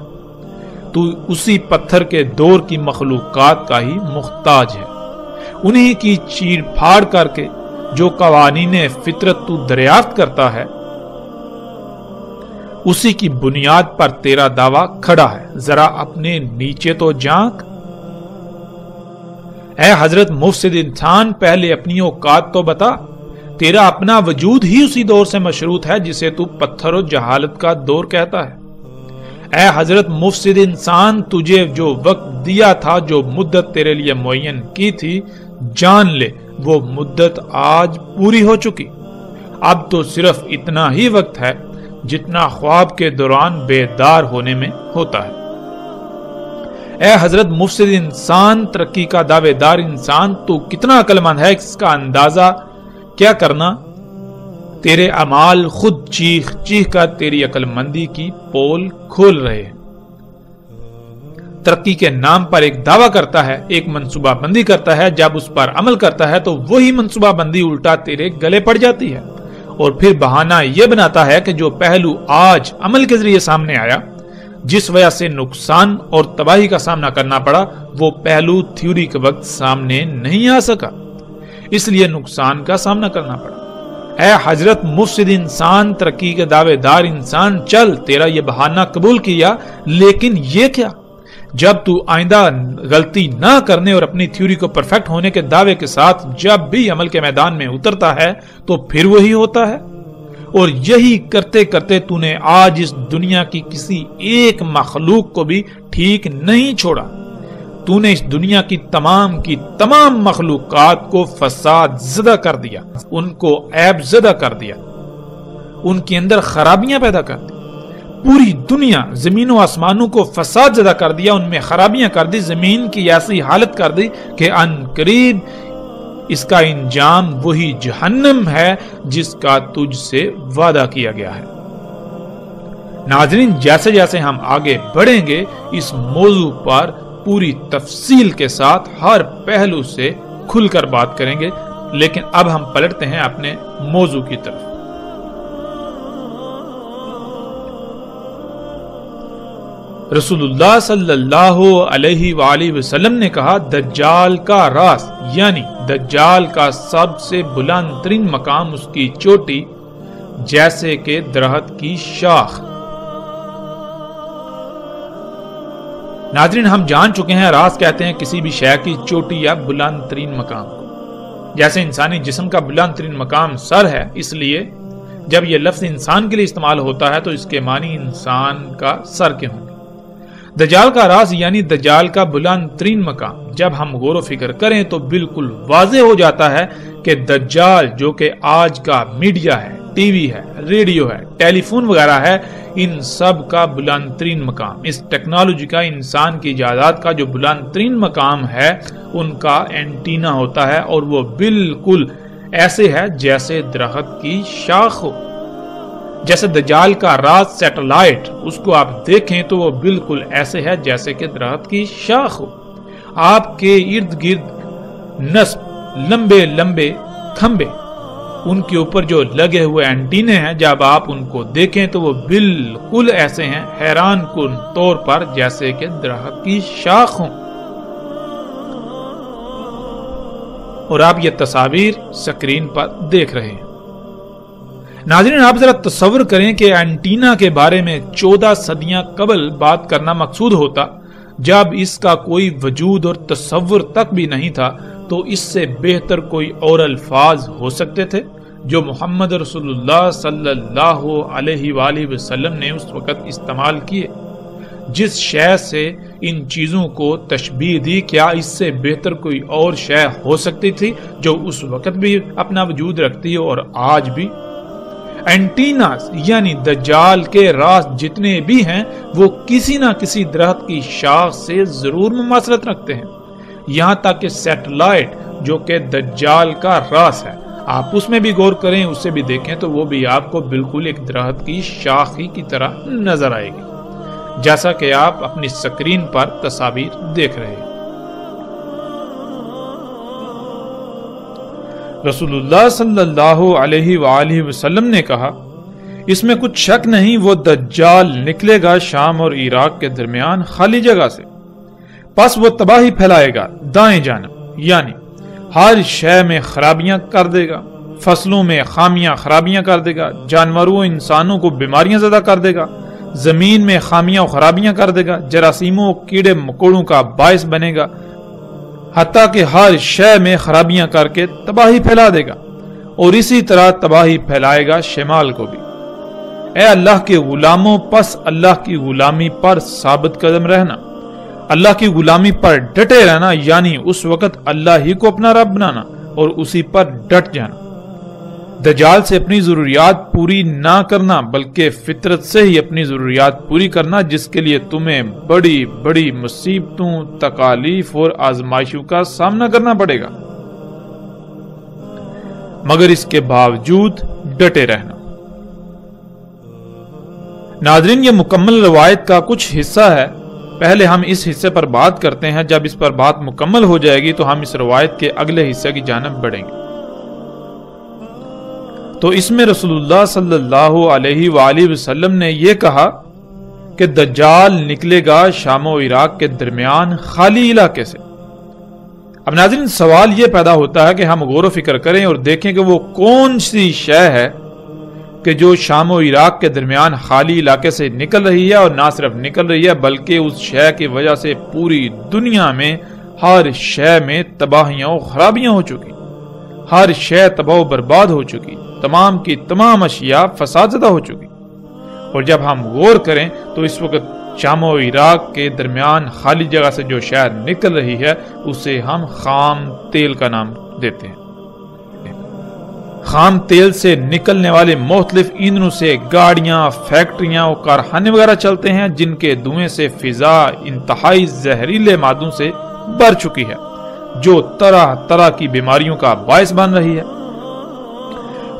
تو اسی پتھر کے دور کی مخلوقات کا ہی محتاج ہے۔ انہی کی چیر پھاڑ کر کے جو قوانین فطرت تو دریافت کرتا ہے، اسی کی بنیاد پر تیرا دعویٰ کھڑا ہے، ذرا اپنے نیچے تو جھانک۔ اے حضرت مفسد انسان، پہلے اپنی اوقات تو بتا، تیرا اپنا وجود ہی اسی دور سے مشروط ہے جسے تو پتھر و جہالت کا دور کہتا ہے۔ اے حضرت مفسد انسان، تجھے جو وقت دیا تھا، جو مدت تیرے لیے معین کی تھی، جان لے وہ مدت آج پوری ہو چکی۔ اب تو صرف اتنا ہی وقت ہے جتنا خواب کے دوران بیدار ہونے میں ہوتا ہے۔ اے حضرت مفسد انسان، ترقی کا دعوے دار انسان، تو کتنا عقل مند ہے اس کا اندازہ کیا کرنا؟ تیرے اعمال خود چیخ چیخ کر تیری عقل مندی کی پول کھول رہے ہیں۔ ترقی کے نام پر ایک دعویٰ کرتا ہے، ایک منصوبہ بندی کرتا ہے، جب اس پر عمل کرتا ہے تو وہی منصوبہ بندی الٹا تیرے گلے پڑ جاتی ہے، اور پھر بہانہ یہ بناتا ہے کہ جو پہلو آج عمل کے ذریعے سامنے آیا، جس وجہ سے نقصان اور تباہی کا سامنا کرنا پڑا، وہ پہلو تھیوری کے وقت سامنے نہیں آ سکا، اس لیے نقصان کا سامنا کرنا پڑا۔ اے حضرت مفسد انسان، ترقی کے دعوے دار انسان، چل، تیرا یہ بہانہ قبول کیا، لیکن یہ کیا؟ جب تو آئندہ غلطی نہ کرنے اور اپنی تھیوری کو پرفیکٹ ہونے کے دعوے کے ساتھ جب بھی عمل کے میدان میں اترتا ہے تو پھر وہی ہوتا ہے، اور یہی کرتے کرتے تو نے آج اس دنیا کی کسی ایک مخلوق کو بھی ٹھیک نہیں چھوڑا۔ تو نے اس دنیا کی تمام مخلوقات کو فساد زدہ کر دیا، ان کو عیب زدہ کر دیا، ان کے اندر خرابیاں پیدا کر دی۔ پوری دنیا، زمین و آسمانوں کو فساد زدہ کر دیا، ان میں خرابیاں کر دی، زمین کی ایسی حالت کر دی کہ ان قریب اس کا انجام وہی جہنم ہے جس کا تجھ سے وعدہ کیا گیا ہے۔ ناظرین، جیسے جیسے ہم آگے بڑھیں گے اس موضوع پر پوری تفصیل کے ساتھ ہر پہلو سے کھل کر بات کریں گے، لیکن اب ہم پلٹتے ہیں اپنے موضوع کی طرف۔ رسول اللہ صلی اللہ علیہ وآلہ وسلم نے کہا، دجال کا راس یعنی دجال کا سب سے بلند ترین مقام اس کی چوٹی جیسے کہ درخت کی شاخ۔ ناظرین، ہم جان چکے ہیں راس کہتے ہیں کسی بھی شے کی چوٹی یا بلند ترین مقام کو۔ جیسے انسانی جسم کا بلند ترین مقام سر ہے، اس لیے جب یہ لفظ انسان کے لیے استعمال ہوتا ہے تو اس کے معنی انسان کا سر کے ہوں گے۔ دجال کا راس یعنی دجال کا بلند ترین مقام جب ہم غور و فکر کریں تو بالکل واضح ہو جاتا ہے کہ دجال جو کہ آج کا میڈیا ہے، ٹی وی ہے، ریڈیو ہے، ٹیلی فون وغیرہ ہے، ان سب کا بلند ترین مقام، اس ٹیکنالوجی کا، انسان کی ایجادات کا جو بلند ترین مقام ہے، ان کا اینٹینا ہوتا ہے، اور وہ بالکل ایسے ہے جیسے درخت کی شاخ ہو۔ جیسے دجال کا راس سیٹلائٹ، اس کو آپ دیکھیں تو وہ بالکل ایسے ہے جیسے کہ درخت کی شاخ ہو۔ آپ کے ارد گرد نصب لمبے لمبے کھمبے، ان کے اوپر جو لگے ہوئے اینٹینے ہیں، جب آپ ان کو دیکھیں تو وہ بالکل ایسے ہیں حیران کن طور پر جیسے کہ درخت کی شاخ ہوں۔ اور آپ یہ تصاویر سکرین پر دیکھ رہے ہیں۔ ناظرین، آپ ذرا تصور کریں کہ اینٹینا کے بارے میں 14 صدیاں قبل بات کرنا مقصود ہوتا، جب اس کا کوئی وجود اور تصور تک بھی نہیں تھا، تو اس سے بہتر کوئی اور الفاظ ہو سکتے تھے جو محمد رسول اللہ صلی اللہ علیہ وآلہ وسلم نے اس وقت استعمال کیے۔ جس شے سے ان چیزوں کو تشبیہ دی، کیا اس سے بہتر کوئی اور شے ہو سکتی تھی جو اس وقت بھی اپنا وجود رکھتی ہے اور آج بھی؟ اینٹیناز یعنی دجال کے راس جتنے بھی ہیں وہ کسی نہ کسی درخت کی شاخ سے ضرور مماثلت رکھتے ہیں، یہاں تک کہ سیٹلائٹ جو کہ دجال کا راس ہے، آپ اس میں بھی غور کریں، اسے بھی دیکھیں تو وہ بھی آپ کو بالکل ایک درخت کی شاخ ہی کی طرح نظر آئے گی، جیسا کہ آپ اپنی سکرین پر تصاویر دیکھ رہے ہیں۔ رسول اللہ صلی اللہ علیہ وآلہ وسلم نے کہا، اس میں کچھ شک نہیں، وہ دجال نکلے گا شام اور عراق کے درمیان خالی جگہ سے، پس وہ تباہی پھیلائے گا دائیں جانب، یعنی ہر شے میں خرابیاں کر دے گا، فصلوں میں خرابیاں کر دے گا، جانوروں انسانوں کو بیماریاں زدہ کر دے گا، زمین میں خامیاں و خرابیاں کر دے گا، جراثیموں کیڑے مکوڑوں کا باعث بنے گا، حتیٰ کہ ہر شے میں خرابیاں کر کے تباہی پھیلا دے گا، اور اسی طرح تباہی پھیلائے گا شمال کو بھی۔ اے اللہ کے غلاموں، پس اللہ کی غلامی پر ثابت قدم رہنا، اللہ کی غلامی پر ڈٹے رہنا، یعنی اس وقت اللہ ہی کو اپنا رب بنانا اور اسی پر ڈٹ جانا۔ دجال سے اپنی ضروریات پوری نہ کرنا بلکہ فطرت سے ہی اپنی ضروریات پوری کرنا، جس کے لیے تمہیں بڑی بڑی مصیبتوں، تکالیف اور آزمائشوں کا سامنا کرنا پڑے گا، مگر اس کے باوجود ڈٹے رہنا۔ ناظرین، یہ مکمل روایت کا کچھ حصہ ہے، پہلے ہم اس حصے پر بات کرتے ہیں، جب اس پر بات مکمل ہو جائے گی تو ہم اس روایت کے اگلے حصے کی جانب بڑھیں گے۔ تو اس میں رسول اللہ صلی اللہ علیہ وآلہ وسلم نے یہ کہا کہ دجال نکلے گا شام و عراق کے درمیان خالی علاقے سے۔ اب ناظرین، سوال یہ پیدا ہوتا ہے کہ ہم غور و فکر کریں اور دیکھیں کہ وہ کون سی شے ہے کہ جو شام و عراق کے درمیان خالی علاقے سے نکل رہی ہے، اور نہ صرف نکل رہی ہے بلکہ اس شے کی وجہ سے پوری دنیا میں ہر شے میں تباہیاں و خرابیاں ہو چکی، ہر شے تباہ و برباد ہو چکی، تمام کی تمام اشیاء فساد زدہ ہو چکی۔ اور جب ہم غور کریں تو اس وقت شام و عراق کے درمیان خالی جگہ سے جو شے نکل رہی ہے اسے ہم خام تیل کا نام دیتے ہیں۔ خام تیل سے نکلنے والے مختلف ایندھنوں سے گاڑیاں، فیکٹریاں اور کارخانے وغیرہ چلتے ہیں، جن کے دھوئیں سے فضا انتہائی زہریلے مادوں سے بھر چکی ہے، جو طرح طرح کی بیماریوں کا باعث بن رہی ہے۔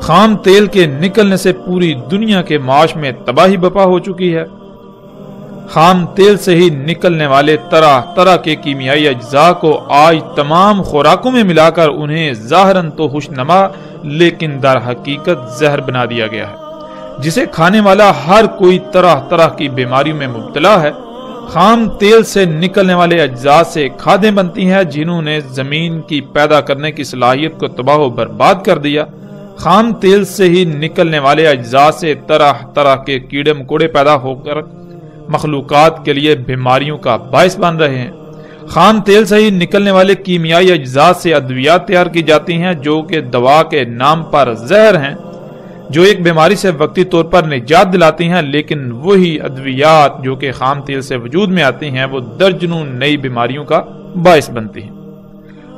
خام تیل کے نکلنے سے پوری دنیا کے معاش میں تباہی برپا ہو چکی ہے۔ خام تیل سے ہی نکلنے والے طرح طرح کے کیمیائی اجزاء کو آج تمام خوراکوں میں ملا کر انہیں ظاہراً تو خوشنما لیکن در حقیقت زہر بنا دیا گیا ہے، جسے کھانے والا ہر کوئی طرح طرح کی بیماریوں میں مبتلا ہے۔ خام تیل سے نکلنے والے اجزاء سے کھادیں بنتی ہیں جنہوں نے زمین کی پیدا کرنے کی صلاحیت کو تباہ و برباد کر دیا۔ خام تیل سے ہی نکلنے والے اجزاء سے طرح طرح کے کیڑے مکوڑے پیدا ہو کر مخلوقات کے لیے بیماریوں کا باعث بن رہے ہیں۔ خام تیل سے ہی نکلنے والے کیمیائی اجزاء سے ادویات تیار کی جاتی ہیں جو کہ دوا کے نام پر زہر ہیں، جو ایک بیماری سے وقتی طور پر نجات دلاتی ہیں، لیکن وہی ادویات جو کہ خام تیل سے وجود میں آتی ہیں وہ درجنوں نئی بیماریوں کا باعث بنتی ہیں۔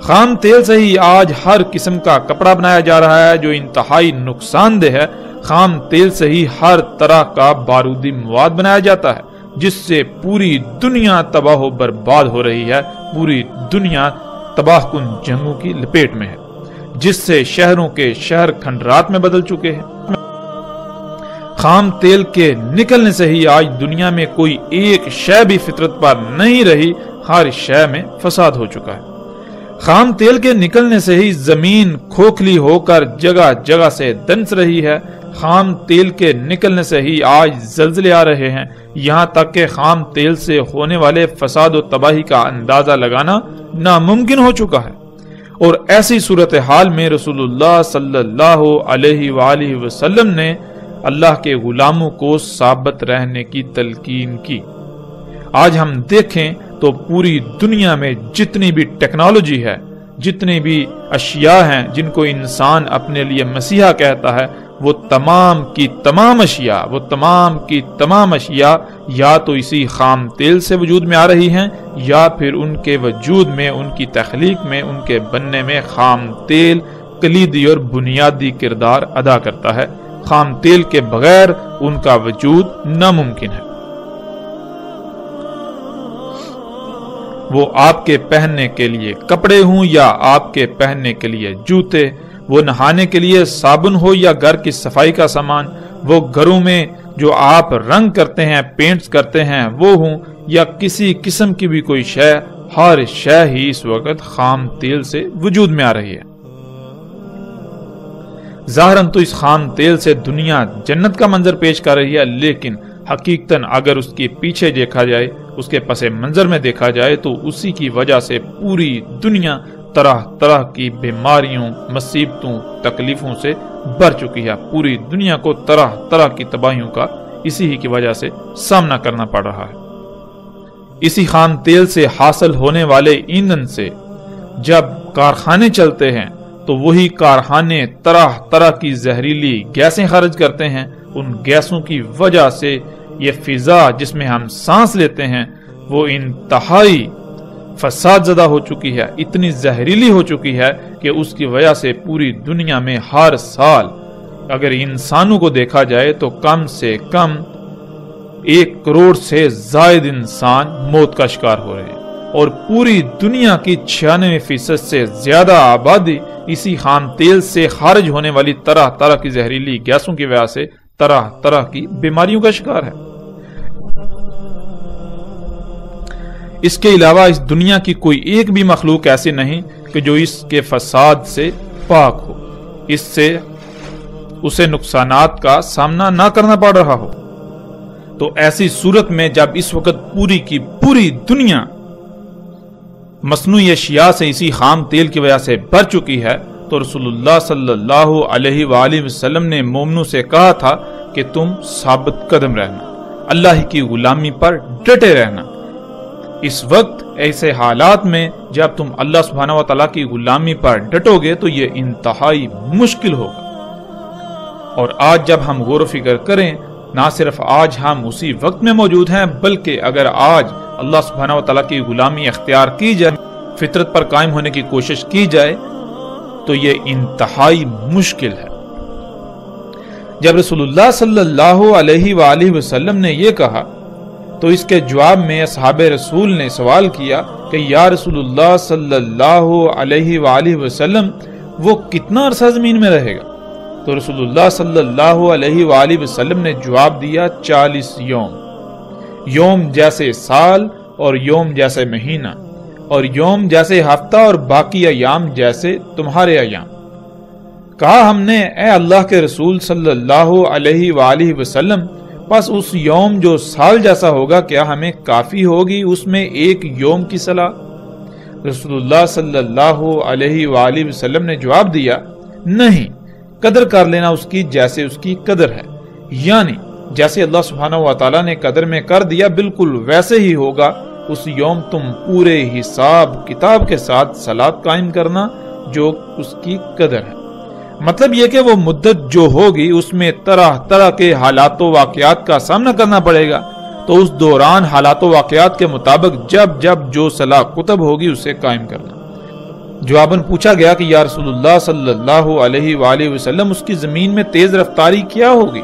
خام تیل سے ہی آج ہر قسم کا کپڑا بنایا جا رہا ہے جو انتہائی نقصان دہ ہے۔ خام تیل سے ہی ہر طرح کا بارودی مواد بنایا جاتا ہے جس سے پوری دنیا تباہ و برباد ہو رہی ہے، پوری دنیا تباہ کن جنگوں کی لپیٹ میں ہے، جس سے شہروں کے شہر کھنڈرات میں بدل چکے ہیں۔ خام تیل کے نکلنے سے ہی آج دنیا میں کوئی ایک شے بھی فطرت پر نہیں رہی، ہر شے میں فساد ہو چکا ہے۔ خام تیل کے نکلنے سے ہی زمین کھوکھلی ہو کر جگہ جگہ سے دنس رہی ہے۔ خام تیل کے نکلنے سے ہی آج زلزلے آ رہے ہیں، یہاں تک کہ خام تیل سے ہونے والے فساد و تباہی کا اندازہ لگانا ناممکن ہو چکا ہے۔ اور ایسی صورتحال میں رسول اللہ صلی اللہ علیہ وآلہ وسلم نے اللہ کے غلاموں کو ثابت رہنے کی تلقین کی۔ آج ہم دیکھیں تو پوری دنیا میں جتنی بھی ٹیکنالوجی ہے، جتنی بھی اشیاء ہیں جن کو انسان اپنے لیے مسیحا کہتا ہے، وہ تمام کی تمام اشیاء یا تو اسی خام تیل سے وجود میں آ رہی ہیں، یا پھر ان کے وجود میں، ان کی تخلیق میں، ان کے بننے میں خام تیل کلیدی اور بنیادی کردار ادا کرتا ہے۔ خام تیل کے بغیر ان کا وجود ناممکن ہے۔ وہ آپ کے پہننے کے لیے کپڑے ہوں یا آپ کے پہننے کے لیے جوتے، وہ نہانے کے لیے صابن ہو یا گھر کی صفائی کا سامان، وہ گھروں میں جو آپ رنگ کرتے ہیں، پینٹس کرتے ہیں وہ ہوں، یا کسی قسم کی بھی کوئی شے، ہر شے ہی اس وقت خام تیل سے وجود میں آ رہی ہے۔ ظاہراً تو اس خام تیل سے دنیا جنت کا منظر پیش کر رہی ہے، لیکن حقیقتاً اگر اس کے پیچھے دیکھا جائے، اس کے پس منظر میں دیکھا جائے تو اسی کی وجہ سے پوری دنیا طرح طرح کی بیماریوں، مصیبتوں، تکلیفوں سے بھر چکی ہے۔ پوری دنیا کو طرح طرح کی تباہیوں کا اسی ہی کی وجہ سے سامنا کرنا پڑ رہا ہے۔ اسی خام تیل سے حاصل ہونے والے ایندھن سے جب کارخانے چلتے ہیں تو وہی کارخانے طرح طرح کی زہریلی گیسیں خارج کرتے ہیں۔ ان گیسوں کی وجہ سے یہ فضا جس میں ہم سانس لیتے ہیں وہ انتہائی فساد زدہ ہو چکی ہے، اتنی زہریلی ہو چکی ہے کہ اس کی وجہ سے پوری دنیا میں ہر سال اگر انسانوں کو دیکھا جائے تو کم سے کم 1 کروڑ سے زائد انسان موت کا شکار ہو رہے ہیں، اور پوری دنیا کی 96% سے زیادہ آبادی اسی خام تیل سے خارج ہونے والی طرح طرح کی زہریلی گیسوں کی وجہ سے طرح طرح کی بیماریوں کا شکار ہے۔ اس کے علاوہ اس دنیا کی کوئی ایک بھی مخلوق ایسی نہیں کہ جو اس کے فساد سے پاک ہو، اس سے اسے نقصانات کا سامنا نہ کرنا پڑ رہا ہو۔ تو ایسی صورت میں جب اس وقت پوری کی پوری دنیا مصنوعی اشیاء سے اسی خام تیل کی وجہ سے بھر چکی ہے تو رسول اللہ صلی اللہ علیہ وآلہ وسلم نے مومنوں سے کہا تھا کہ تم ثابت قدم رہنا، اللہ کی غلامی پر ڈٹے رہنا۔ اس وقت ایسے حالات میں جب تم اللہ سبحانہ و تعالیٰ کی غلامی پر ڈٹو گے تو یہ انتہائی مشکل ہوگا۔ اور آج جب ہم غور و فکر کریں، نہ صرف آج ہم اسی وقت میں موجود ہیں بلکہ اگر آج اللہ سبحانہ و تعالیٰ کی غلامی اختیار کی جائے، فطرت پر قائم ہونے کی کوشش کی جائے تو یہ انتہائی مشکل ہے۔ جب رسول اللہ صلی اللہ علیہ وآلہ وسلم نے یہ کہا تو اس کے جواب میں اصحاب رسول نے سوال کیا کہ یا رسول اللہ صلی اللہ علیہ وآلہ وسلم وہ کتنا عرصہ زمین میں رہے گا؟ تو رسول اللہ صلی اللہ علیہ وآلہ وسلم نے جواب دیا 40 یوم، یوم جیسے سال اور یوم جیسے مہینہ اور یوم جیسے ہفتہ اور باقی ایام جیسے تمہارے ایام۔ کہا ہم نے اے اللہ کے رسول صلی اللہ علیہ وآلہ وسلم پس اس یوم جو سال جیسا ہوگا کیا ہمیں کافی ہوگی اس میں ایک یوم کی صلاح؟ رسول اللہ صلی اللہ علیہ وآلہ وسلم نے جواب دیا نہیں، قدر کر لینا اس کی جیسے اس کی قدر ہے، یعنی جیسے اللہ سبحانہ و تعالیٰ نے قدر میں کر دیا بالکل ویسے ہی ہوگا اس یوم تم پورے حساب کتاب کے ساتھ صلاۃ قائم کرنا جو اس کی قدر ہے۔ مطلب یہ کہ وہ مدت جو ہوگی اس میں طرح طرح کے حالات و واقعات کا سامنا کرنا پڑے گا، تو اس دوران حالات و واقعات کے مطابق جب جب جو صلاح کتب ہوگی اسے قائم کرنا۔ جواباً پوچھا گیا کہ یا رسول اللہ صلی اللہ علیہ وآلہ وسلم اس کی زمین میں تیز رفتاری کیا ہوگی؟